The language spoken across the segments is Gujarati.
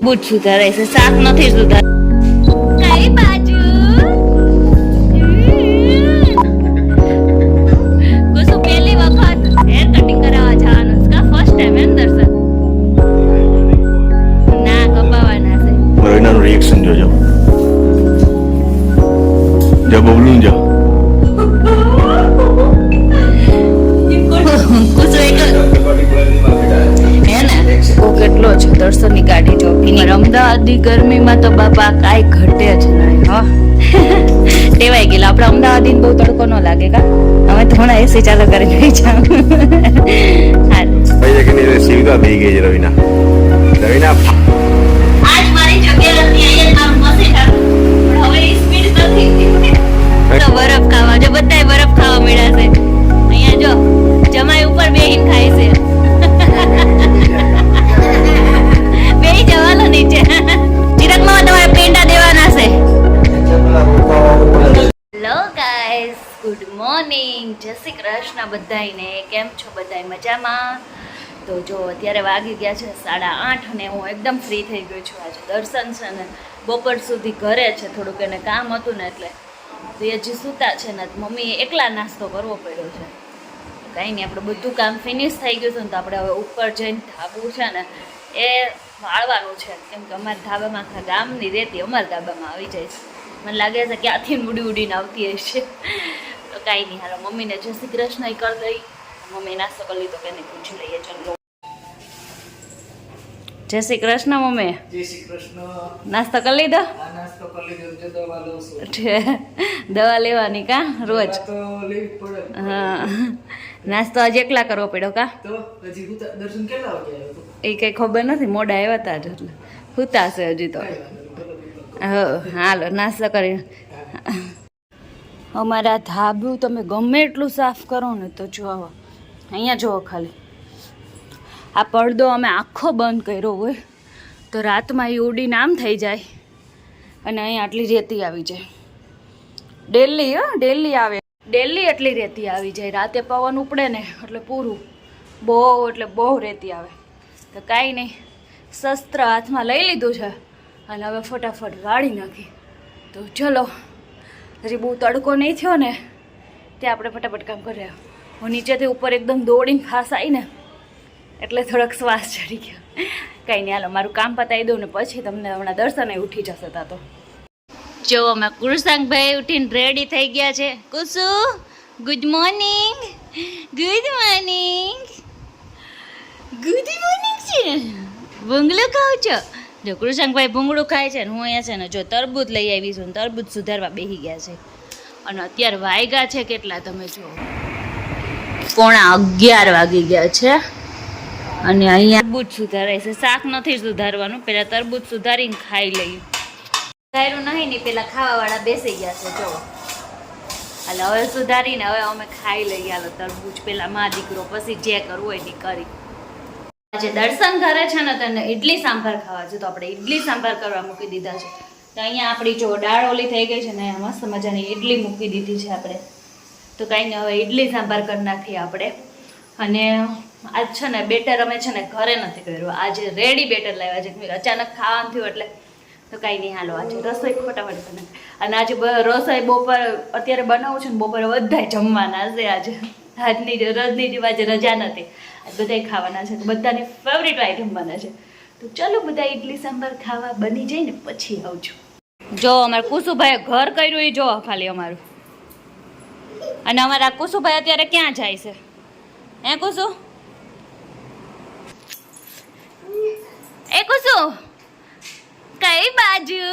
બુટ સુધારે છે, શાક નથી સુધાર. કઈ બાજુ કુસુ પહેલી વખત હેર કટિંગ કરાવવા જવાનું છે કા? ફર્સ્ટ ટાઈમ એમ દર્શન? ના, કપાવાના છે. રવિનાનું રિએક્શન જોજો. જો બબલું જો કુસુ એક કેટલો છે દર્શનની ગાડી જો. અમદાવાદની ગરમીમાં તો બાપા કાંઈ ઘટે જ નહીં. હો ટેવાઈ ગયેલા આપણે. અમદાવાદી બહુ તડકો ન લાગે કા? અમે થોડા એસી ચાલુ કરીને લઈ જાવ. શિવિકા બે ગઈ છે રવિના. આજ મારી જગ્યા હતી અહીંયા મારું મશીન હતું પણ હવે એ સ્પીડ નથી. તો બરફ ખાવા જો, બધાય બરફ ખાવા મળ્યા છે. અહીંયા જો જમાઈ ઉપર બેહીને ખાય છે. બેહી જવાનો નીચે. ચિરાગમાં તમારે પેંડા દેવાના છે. હેલો ગાઈસ, ગુડ મોર્નિંગ, જય શ્રી કૃષ્ણ બધાયને. કેમ છો બધાય? મજામાં? તો જો અત્યારે વાગી ગયા છે 8:30 અને હું એકદમ ફ્રી થઈ ગઈ છું. આજે દર્શન છે ને બપોર સુધી ઘરે છે, થોડુંક એને કામ હતું ને એટલે તો એ હજી સૂતા છે ને મમ્મીએ એકલા નાસ્તો કરવો પડ્યો છે. કાંઈ નહીં, આપણે બધું કામ ફિનિશ થઈ ગયું છે ને તો આપણે હવે ઉપર જઈને ધાબું છે ને એ વાળવાનું છે, કેમ કે અમારા ધાબામાં આખા ગામની રેતી અમારા ધાબામાં આવી જાય છે. મને લાગે છે ક્યાંથી ઉડી ઉડીને આવતી હશે. તો કાંઈ નહીં, હાલો મમ્મીને જય શ્રી કૃષ્ણ કરી દઈ. મમ્મી નાસ્તો કરી લીધો કે નહીં પૂછી લઈએ. ચલો, જય શ્રી કૃષ્ણ મમ્મી. જય શ્રી કૃષ્ણ. નાસ્તો કરી લીધો? આ નાસ્તો કરી લીધો, જો દવા લઉં છું. દવા લેવાની કા રોજ? દવા તો લેવી પડે. હા, નાસ્તો આજે એકલા કરવો પડ્યો કા? તો હજી દર્શન કેટલા વાગે આવ્યો તો? એ કઈ ખબર નથી, મોડા આવ્યા હતા જ એટલે હુતા છે હજી તો. હાલો નાસ્તો કરી. અમારા ધાબુ તમે ગમે એટલું સાફ કરો ને તો જો અહીંયા જુઓ ખાલી આ પડદો અમે આખો બંધ કર્યો હોય તો રાતમાં એ ઉડીને આમ થઈ જાય અને અહીંયા આટલી રેતી આવી જાય. ડેલી ડેલી આવે, ડેલી એટલી રેતી આવી જાય. રાતે પવન ઉપડે ને એટલે પૂરું બહુ એટલે બહુ રેતી આવે. તો કાંઈ નહીં, શસ્ત્ર હાથમાં લઈ લીધું છે અને હવે ફટાફટ વાળી નાખી. તો ચલો, હજી બહુ તડકો નહીં થયો ને તે આપણે ફટાફટ કામ કર્યા. હું નીચેથી ઉપર એકદમ દોડીને ફાસ આવી ને એટલે થોડોક શ્વાસ ચડી ગયો. કંઈ નહીં, હાલો મારું કામ પતાવી દઉં ને પછી તમને હમણાં દર્શને ઉઠી જશે. તા તો જો અમે કુરસાંગભાઈ ઉઠીને રેડી થઈ ગયા છે. કુસુ good morning. Good morning. Good morning છે. ભૂંગળું ખાવ છો? જો કૃષ્ણભાઈ ભૂંગળું ખાય છે ને હું અહીંયા છે ને જો તરબૂચ લઈ આવી છું ને તરબૂચ સુધારવા બેસી ગયા છે. અને અત્યારે વાગ્યા છે કેટલા તમે જો 11:15 વાગી ગયા છે અને અહીંયા તરબૂચ સુધારે છે. શાક નથી સુધારવાનું, પેલા તરબૂચ સુધારીને ખાઈ લઈએ. સુધાર્યું નહીં ને પેલા ખાવાવાળા બેસી ગયા છે જો. હાલ હવે સુધારીને હવે અમે ખાઈ લઈએ. હાલો તરબૂચ પેલા મા દીકરો, પછી જે કરવું હોય એ કરી. આજે દર્શન કરે છે ને તને ઇડલી સાંભાર ખાવા છે તો આપણે ઇડલી સાંભાર કરવા મૂકી દીધા છે. તો અહીંયા આપણી જો દાળ ઓલી થઈ ગઈ છે ને મસ્ત મજાની ઇડલી મૂકી દીધી છે આપણે. તો કાંઈ નહીં, હવે ઇડલી સાંભાર કરી નાખીએ આપણે. અને આજ છે ને બેટર અમે છે ને ઘરે નથી કર્યું, આજે રેડી બેટર લાવ્યા છે. અચાનક ખાવાનું થયું એટલે તો કાંઈ નહીં, હાલો આજે રસોઈ ફટાફટ બને. અને આજે રસોઈ બપોર અત્યારે બનાવું છું ને બપોરે બધાય જમવાના છે. આજે આજની રજની આજે રજા નથી, બધાય ખાવાના છે. બધાની ફેવરિટ આઈટમ બને છે. તો ચાલો બધા ઇડલી સાંભાર ખાવા બની જાય ને પછી આવજો. જો અમારા કુસુભાઈએ ઘર કર્યું એ જો ખાલી અમારું. અને અમારા કુસુભાઈ અત્યારે ક્યાં જાય છે? હે કુસુ? એ કુસુ કઈ બાજુ?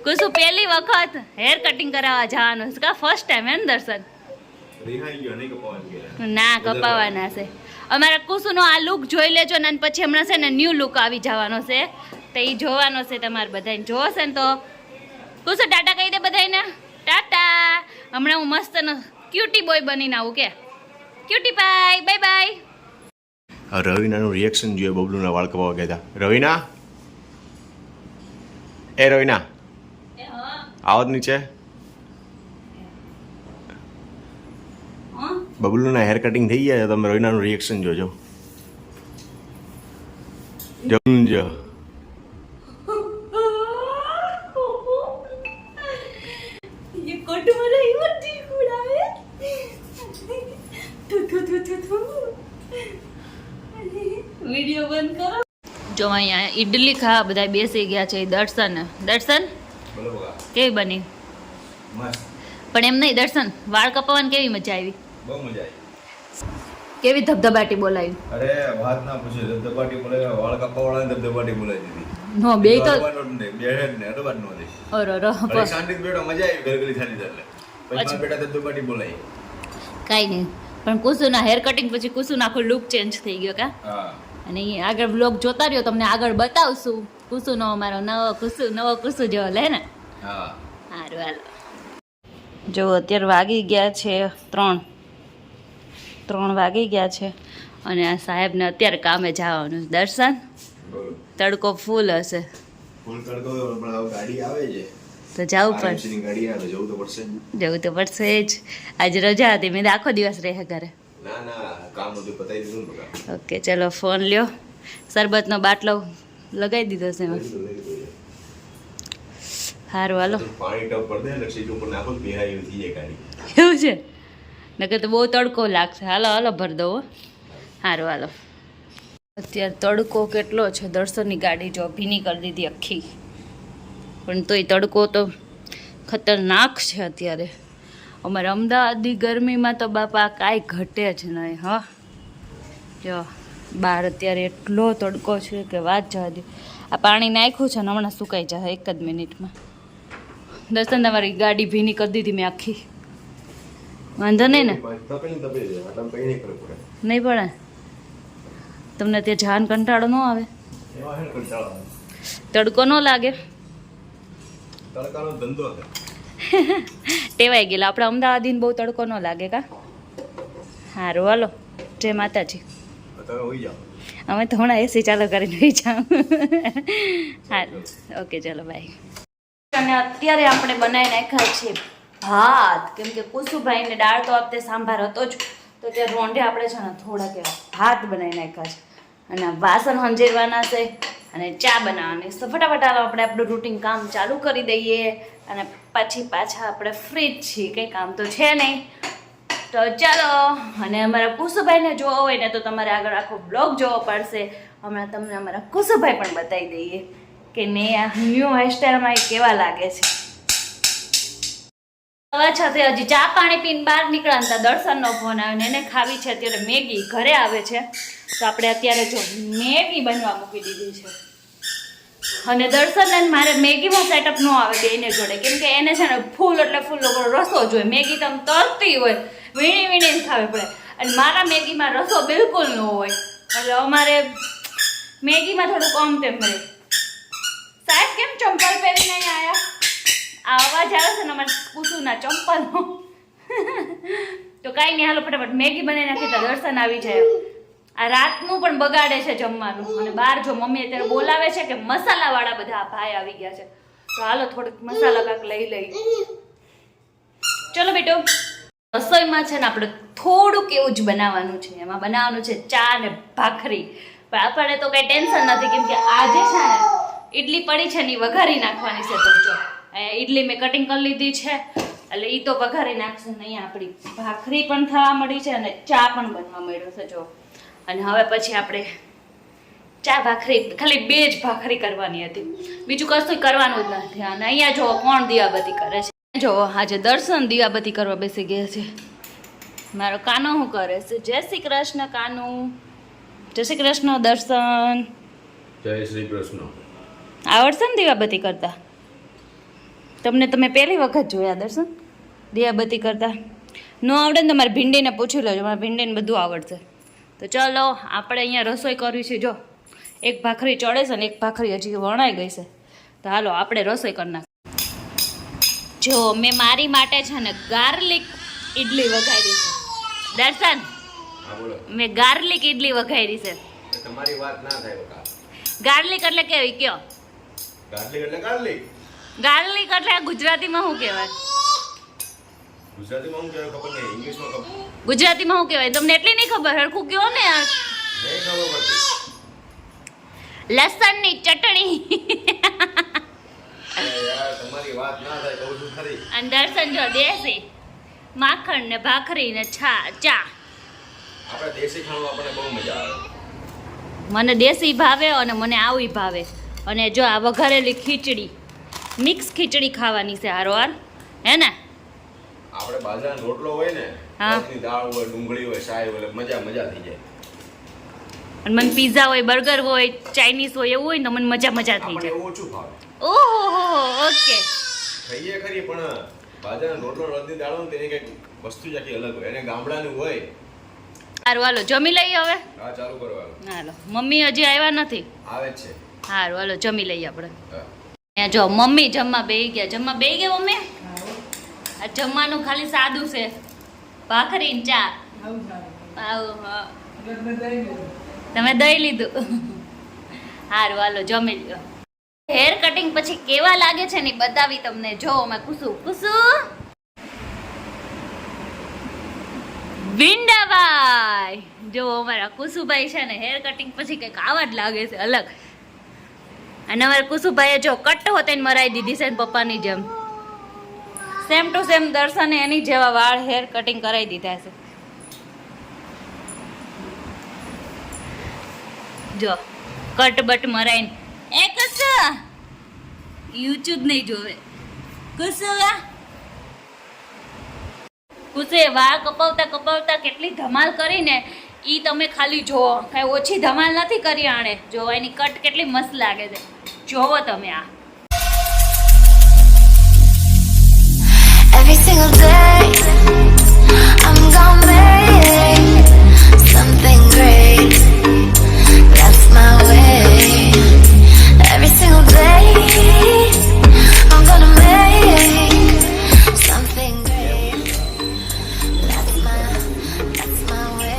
કુસુ પહેલી વખત હેર કટિંગ કરાવવા જવાનું છે કા? ફર્સ્ટ ટાઈમ એમ દર્શન? ના, કપાવાના છે. અમારા કુસુનો આ લુક જોઈ લેજો ને પછી હમણાં છે ને ન્યૂ લુક આવી જવાનો છે તો એ જોવાનો છે તમારે બધાને. જોશે ને તો કુસુ ટાટા કહી દે બધાને. ટાટા. હમણાં હું મસ્ત ક્યુટી બોય બનીને આવું કે ક્યુટી પાય. Bye bye. રવિનાનું રિએક્શન જોઈએ. બબલુના વાળ કપાવા ગયા હતા. રવિના, એ રવિના આવો જ નીચે. બબલુના હેર કટિંગ થઈ ગયા છે, તમે રવિનાનું રિએક્શન જોજો. જમજો. ये कोट वाला ही मत उड़ावे वीडियो बंद करो. જો અહીંયા ઈડલી ખાવા બધા બેસી ગયા છે. દર્શન બોલો બગા. કેવી બની? મસ્ત. પણ એમ નહીં દર્શન, વાળ કપાવવાની કેવી મજા આવી? બહુ મજા આવી. કેવી ધબધબાટી બોલાવી? અરે વાત ના પૂછો, ધબધબાટી બોલે, વાળ કાપવાવાળાને ધબધબાટી બોલાવી દીધી. નો બે તો શાંતિ બેઠો, મજા આવી. ગરગરી થાલી એટલે પછી બેટા ધબધબાટી બોલાવી. કાઈ નહીં, પણ કુસુના હેર કટિંગ પછી કુસુનો આખો લુક ચેન્જ થઈ ગયો કા? હા. અને એ આગળ વ્લોગ જોતા રહ્યો, તમને આગળ બતાવશું કુસુનો અમારો નવો કુસુ જેવો લે ને. હા. સારું હાલો. જો અત્યારે વાગી ગયા છે 3 વાગી ગયા છે અને આ સાહેબને અત્યારે કામે જવાનું. દર્શન, બોલો. તડકો ફૂલ હશે ફૂલ તડકો, પણ હવે ગાડી આવે છે તો જવું પડશે. RMC ની ગાડી આવે, જવું તો પડશે. જવું તો પડશે જ. આજે રજા હતી, મેં આખો દિવસ રહે ઘરે. ના કામ બધું પતાવી દીધું ને બકા. ઓકે ચલો ફોન લ્યો. શરબતનો બાટલો લગાવી દીધો છે એમાં. સારું હાલો. પાણી ટપ પર દે એટલે સીટ ઉપર નાખો તો બેહાઈ થઈ જાય ગાડી. એવું છે? નકર તો બહુ તડકો લાગશે. હાલો ભર દો. સારું હાલો. અત્યારે તડકો કેટલો છે. દર્શનની ગાડી જો ભીની કરી દીધી આખી, પણ તોય તડકો તો ખતરનાક છે અત્યારે. અમારે અમદાવાદની ગરમીમાં તો બાપા કાંઈ ઘટે જ નહીં. હા જો બહાર અત્યારે એટલો તડકો છે કે વાત જવા દે. આ પાણી નાખ્યું છે ને હમણાં સુકાઈ જશે 1 જ મિનિટમાં. દર્શન તમારી ગાડી ભીની કરી દીધી મેં આખી. વાંધો નહીં ને? નહીં પડે? તમને ત્યાં જાન કંટાળો ન આવે? તડકો ન લાગે? તડકાનો ધંધો છે. ટેવાઈ ગયેલા આપણે અમદાવાદીને બહુ તડકો ન લાગે કા? સારું હાલો. જય માતાજી. અત્યારે હોઈ જાઓ. અમે તો હમણાં એસી ચાલુ કરીને હોઈ જાઉં. હા ઓકે ચલો બાય. અને અત્યારે આપણે બનાવી નાખ્યા છે ભાત, કેમ કે કુસુભાઈને દાળ તો આપતે સાંભાર હતો જ, તો ત્યાં રોંઢે આપણે છે ને થોડાક એવા ભાત બનાવી નાખ્યા છે. અને વાસણ હંજેરવાના છે અને ચા બનાવવાની. તો ફટાફટ હાલો આપણે આપણું રૂટીન કામ ચાલુ કરી દઈએ અને પછી પાછા આપણે ફ્રી જ છીએ, કંઈ કામ તો છે નહીં. તો ચાલો. અને અમારા કુસુભાઈને જોવો હોય ને તો તમારે આગળ આખો બ્લોગ જોવો પડશે. હમણાં તમને અમારા કુસુભાઈ પણ બતાવી દઈએ કે ને આ ન્યૂ હેરસ્ટાઈલમાં એ કેવા લાગે છે. અચ્છા તે હજી ચા પાણી પીને બહાર નીકળ્યા દર્શનનો ફોન આવ્યો ને એને ખાવી છે અત્યારે મેગી. ઘરે આવે છે તો આપણે અત્યારે જો મેગી બનવા મૂકી દીધી છે. અને દર્શન મારે મેગીમાં સેટઅપ ન આવે બેને જોડે, કેમ કે એને છે ને ફૂલ એટલે ફૂલ લોકો રસો જોઈએ. મેગી તમ તરતી હોય, વીણીને ખાવી પડે, અને મારા મેગીમાં રસો બિલકુલ ન હોય. એટલે અમારે મેગીમાં થોડું કમ તેમ મળે. સાહેબ કેમ ચંપલ પહેરીને અહીં આવ્યા? આ અવાજ આવે છે ને અમારે કુસુના ચંપલનો. તો કાંઈ નહીં, હાલો ફટાફટ મેગી બનાવી નાખી તો દર્શન આવી જાય. આ રાતનું પણ બગાડે છે જમવાનું. અને બહાર જો મમ્મી અત્યારે બોલાવે છે કે મસાલાવાળા બધા ભાઈ આવી ગયા છે, તો હાલો થોડુંક મસાલા કાંક લઈ લઈ. ચલો બેટો. રસોઈમાં છે ને આપણે થોડુંક એવું જ બનાવવાનું છે. એમાં બનાવવાનું છે ચા ને ભાખરી. પણ આપણને તો કંઈ ટેન્શન નથી, કેમ કે આજે છે ને ઈડલી પડી છે ને એ વઘારી નાખવાની છે. તો જો ઈડલી મેં કટિંગ કરી લીધી છે એટલે એ તો વઘારી નાખશે. નહીં આપણી ભાખરી પણ થવા મળી છે અને ચા પણ બનવા મળ્યો છે જો. અને હવે પછી આપણે ચા ભાખરી, ખાલી 2 જ ભાખરી કરવાની હતી, બીજું કશું કરવાનું જ નથી. અને અહીંયા જો કોણ દીવાબત્તી કરે છે. જો આજે દર્શન દીવાબત્તી કરવા બેસી ગયા છે. મારો કાનો શું કરે છે? જય શ્રી કૃષ્ણ કાનુ. જય શ્રી કૃષ્ણ દર્શન. જય શ્રી કૃષ્ણ. આવડશે ને દીવાબત્તી કરતા? તમે પહેલી વખત જોયા દર્શન દીવાબત્તી કરતા? ન આવડે ને તમારે ભીંડીને પૂછી લેજો, મારે ભીંડીને બધું આવડશે. તો ચલો આપણે અહીંયા રસોઈ કરવી છે. જો 1 ભાખરી ચડે છે ને 1 ભાખરી હજી વણાઈ ગઈ છે. તો હાલો આપણે રસોઈ કરી નાખીએ. જો મેં મારી માટે છે ને ગાર્લિક ઇડલી વઘારી છે. દર્શન, મેં ગાર્લિક ઇડલી વઘારી છે. તમારી વાત ના થાય બકા. ગાર્લિક એટલે કેવી કયો? ગાર્લિક એટલે ગાર્લિક. ગાર્લિક એટલે ગુજરાતીમાં શું કહેવાય? ગુજરાતીમાં હું કહેવાય ખબર નહીં, ઇંગ્લિશમાં ખબર. ગુજરાતીમાં શું કહેવાય તમને એટલી નહીં ખબર? હરખું કયો ને યાર. નહીં ખબર પડતી. લસણની ચટણી યાર તમારી વાત ના થાય કહું છું ખરી. અને દર્શન જો દેશી માખણ ને ભાખરી ને ચા. આપણે દેશી ખાવાનું આપણને બહુ મજા આવે. મને દેશી ભાવે અને મને આવી ભાવે. અને જો આ વઘારેલી ખીચડી, મિક્સ ખીચડી ખાવાની છે હારોહાર, હે ને? આપણે બાજરાનો રોટલો હોય ને, હા. મગની દાળ હોય, ડુંગળી હોય, સાય હોય, મજા થઈ જાય. અને મને પીઝા હોય, બર્ગર હોય, ચાઇનીઝ હોય, એવું હોય ને તો મને મજા થઈ આપણને જાય. એવું ઓછું ભાવે. ઓહો ઓકે. ખાઈએ ખરી પણ બાજરાનો રોટલો અડદની દાળ હોય ને તેની કંઈક વસ્તુ જ આખી અલગ હોય. એને ગામડાનું હોય. સારું હાલો જમી લઈએ હવે. હા ચાલુ કરવાનું. હાલો મમ્મી હજી આવ્યા નથી. આવે જ છે. સારું હાલો જમી લઈએ આપણે. હા. અહીંયા જો મમ્મી જમવા બેહી ગયા મમ્મી. આ જમવાનું ખાલી સાદું છે, ભાખરી ને ચા. આવું સારું. આવું હા. એટલે મેં દહીં લીધું. તમે દહીં લીધું. સારું હાલો જમી લ્યો. હેર કટિંગ પછી કેવા લાગે છે ને ઈ બતાવી તમને. જો મેં કુસુ વિંડાભાઈ, જો અમારા કુસુભાઈ છે ને હેર કટિંગ પછી કંઈક આવા જ લાગે છે, અલગ. અને અમારા કુસુભાઈએ જો કટ હોતે મરાઈ દીધી છે ને પપ્પાની જેમ. સેમ ટુ સેમ દર્શને એની જેવા વાળ હેર કટિંગ કરાવી દીધા છે. જો કટ બટ મરાઈને એ કુસુ યુટ્યુબ નહીં જોવે. કુસે વાળ કપાવતા કેટલી ધમાલ કરીને ઈ તમે ખાલી જોવો. કાંઈ ઓછી ધમાલ નથી કરી આણે. જો એની કટ કેટલી મસ્ત લાગે છે, જોવો તમે આ. Every single day, I'm gonna make something great. That's my way. Every single day, I'm gonna make something great. That's my way.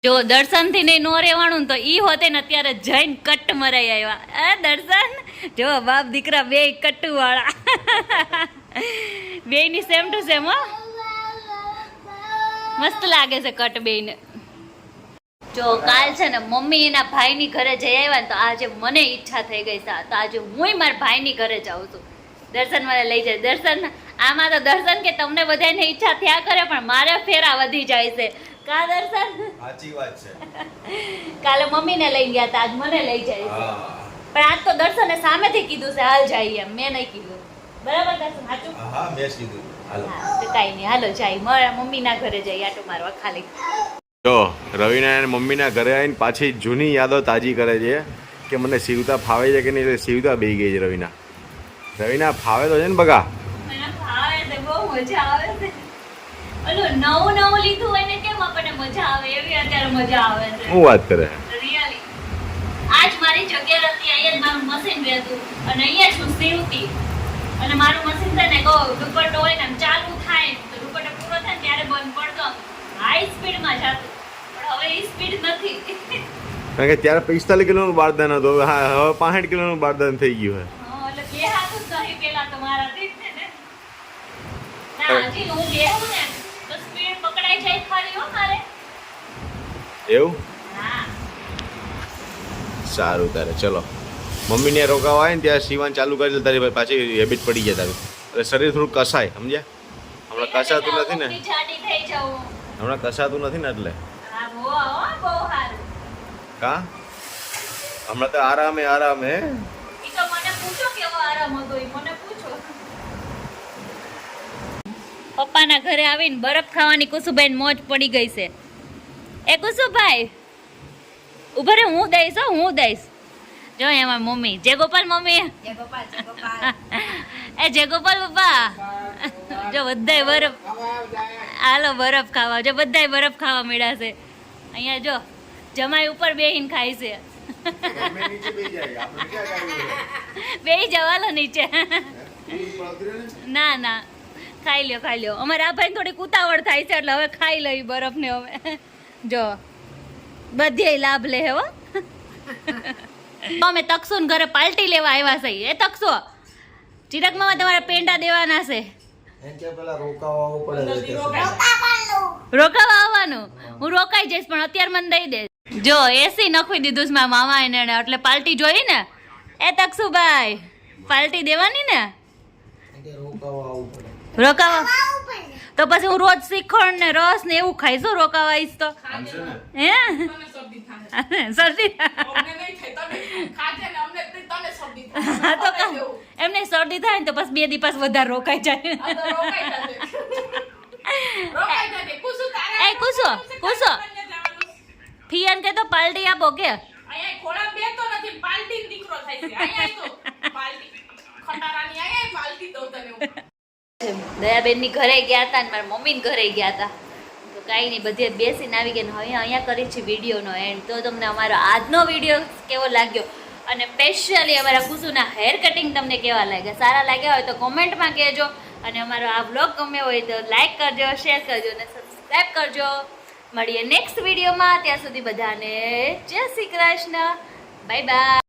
જો દર્શનથી નહીં નો રહેવાનું ને તો ઈ હોતે ને અત્યારે જઈને કટ મરાઈ આવ્યા. આ દર્શન જો બાપ દીકરા બે કટ્ટુ વાળા. બેયની સેમ ટુ સેમ હો. મસ્ત લાગે છે કટ બેયને. જો કાલ છે ને મમ્મી એના ભાઈની ઘરે જઈ આવ્યા ને તો આજે મને ઈચ્છા થઈ ગઈ છે તો આજે હુંય મારા ભાઈની ઘરે જાઉં છું. દર્શન મને લઈ જાય. દર્શન આમાં તો દર્શન કે તમને બધાને ઈચ્છા થયા કરે પણ મારે ફેરા વધી જાય છે. કા દર્શન? સાચી વાત છે. કાલે મમ્મીને લઈ ગયા હતા, આજ મને લઈ જાય છે. પણ આજ તો દર્શને સામેથી કીધું છે હાલ જાય એમ, મેં નહીં કીધું. બરાબર દર્શન? સાચું? હા મેં જ કીધું. હાલો. હા તો કાંઈ નહીં, હાલો જાય મારા મમ્મીના ઘરે જઈ આટો મારવા ખાલી. જો રવિના અને મમ્મીના ઘરે આવીને પાછી જૂની યાદો તાજી કરે છે કે મને સીવતા ફાવે છે કે નહીં. એટલે સીવતા બેસી ગઈ છે રવિના ફાવે તો છે ને બગા. મને ભાવે છે, બહુ મજા આવે છે. ઓલું નવું લીધું હોય ને કેમ આપણને મજા આવે એવી અત્યારે મજા આવે છે. શું વાત કરે? રિયલી આજ મારી જગ્યા હતી, અહીંયા જ મારું મશીન રહેતું અને અહીંયા જ હું સીવતી. અને મારું મશીન છે ને કહો દુપટ્ટો હોય ને ચાલુ થાય તો દુપટ્ટો પૂરો થાય ત્યારે બંધ પડતો. હાઈ સ્પીડમાં જતું પણ હવે એ સ્પીડ નથી. કારણ કે ત્યારે 45 કિલોનું બારદાન હતું, હવે 65 કિલોનું બારદાન થઈ ગયું છે. એટલે બે હાથ જ નહીં પેલા તો મારાથી જ ને. ના હજી હું બેહું ને તો સ્પીડ પકડાઈ જાય ખરી હો મારે. એવું? હા સારું તારે ચલો મમ્મીને રોકાવા આવે ને ત્યાં સીવણ ચાલુ કરી દે. તારી પાછી હેબિટ પડી જાય તારી. એટલે શરીર થોડું કસાય, સમજ્યા? હમણાં કસાતું નથી ને, જાડી થઈ જાઉં. હમણાં કસાતું નથી ને એટલે. હા બહુ સારું. કા હમણાં તો આરામ હે. ઈ તો મને પૂછો કેવો આરામ હતો, ઈ મને પૂછો. પપ્પાના ઘરે આવીને બરફ ખાવાની કુસુભાઈને મોજ પડી ગઈ છે. એ કુસુભાઈ ઉભા રે, હું દઈશ. જો એમાં મમ્મી જય ગોપાલ મમ્મી. એ જય ગોપાલ પપ્પા જો બધાય બરફ હાલો બરફ ખાવા જો બધાય બરફ ખાવા મળ્યા છે અહીંયા જો જમાઈ ઉપર બેહીને ખાય છે બેહી જવાલો નીચે ના ના ખાઈ લ્યો અમારે આ ભાઈ થોડીક ઉતાવળ થાય છે એટલે હવે ખાઈ લઈ બરફ ને હવે જો બધે લાભ લે હો અમે તકસુન ઘરે પાર્ટી લેવા આવ્યા છે એ તકસો ચિરાગ મામા તમારા પેંડા દેવાના છે રોકાવા આવવાનું હું રોકાઈ જઈશ પણ અત્યારે મને દઈ દે જો એસી નખવી દીધું છે મારા મામા એને એટલે પાર્ટી જોઈ ને એ તકસુભાઈ પાર્ટી દેવાની ને રોકાવા તો પછી હું રોજ શ્રીખંડ ને રસ ને એવું ખાઈશું રોકાવા આવીશ તો હે શરદી હા તો એમને શરદી થાય ને તો પછી 2 દિવસ વધારે રોકાઈ જાય એ કુસો ફિયાન કે તો પાર્ટી આપો કે દયાબેન ની ઘરે ગયા હતા ને મારા મમ્મી ઘરે ગયા હતા તો કાંઈ નહીં બધે બેસીને આવી ગયા હવે અહીંયા કરી છે વિડીયોનો એન્ડ તો તમને અમારો આજનો વિડીયો કેવો લાગ્યો અને સ્પેશિયલી અમારા કુસુના હેર કટિંગ તમને કેવા લાગ્યા સારા લાગ્યા હોય તો કોમેન્ટમાં કહેજો અને અમારો આ વ્લોગ ગમ્યો હોય તો લાઈક કરજો શેર કરજો અને સબસ્ક્રાઈબ કરજો મળીએ નેક્સ્ટ વિડીયોમાં ત્યાં સુધી બધાને જય શ્રી કૃષ્ણ બાય બાય